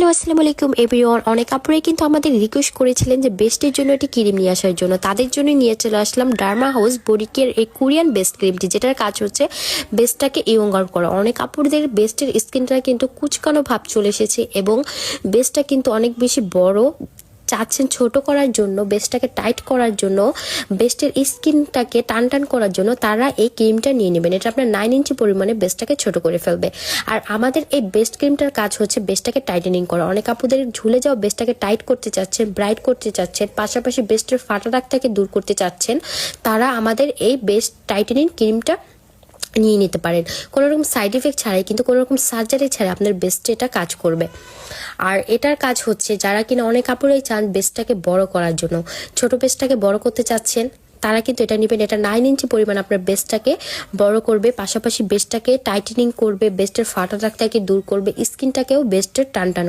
Hello আসসালামু আলাইকুম everyone. অনেক আপুরাই কিন্তু আমাদের রিকোয়েস্ট করেছিলেন যে বেস্টের জন্য একটি ক্রিম নিয়ে আসার জন্য। তাদের জন্য নিয়ে চলে আসলাম ডার্মা হাউস বডি কেয়ার এই কোরিয়ান বেস্ট ক্রিমটি, যেটার কাজ হচ্ছে বেস্টটাকে ইয়ঙ্গার করা। অনেক আপুদের বেস্টের স্কিনটা কিন্তু কুচকানো ভাব চলে এসেছে এবং বেস্টটা কিন্তু অনেক বেশি বড় চাচ্ছেন ছোট করার জন্য, বেস্টটাকে টাইট করার জন্য, বেস্টের স্কিনটাকে টান টান করার জন্য তারা এই ক্রিমটা নিয়ে নেবেন। এটা আপনার 9 ইঞ্চি পরিমাণে বেস্টটাকে ছোট করে ফেলবে। আর আমাদের এই বেস্ট ক্রিমটার কাজ হচ্ছে বেস্টটাকে টাইটেনিং করা। অনেক আপুদের ঝুলে যাওয়া বেস্টটাকে টাইট করতে চাচ্ছেন, ব্রাইট করতে চাচ্ছেন, পাশাপাশি বেস্টের ফাটা দাগটাকে দূর করতে চাচ্ছেন, তারা আমাদের এই বেস্ট টাইটেনিং ক্রিমটা নিয়ে নিতে পারেন। কোনো রকম সাইড এফেক্ট ছাড়াই, কিন্তু কোনো রকম সার্জারি ছাড়াই আপনার বেস্টে এটা কাজ করবে। আর এটার কাজ হচ্ছে যারা কিনা অনেক কাপড়েই চান বেস্টটাকে বড় করার জন্য, ছোট বেস্টটাকে বড় করতে চাচ্ছেন, তারা কিন্তু এটা নেবেন। এটা 9 ইঞ্চি পরিমাণ আপনার বেস্টটাকে বড় করবে, পাশাপাশি বেস্টটাকে টাইটেনিং করবে, বেস্টের ফাটা দাগটাকে দূর করবে, স্কিনটাকেও বেস্টের টান টান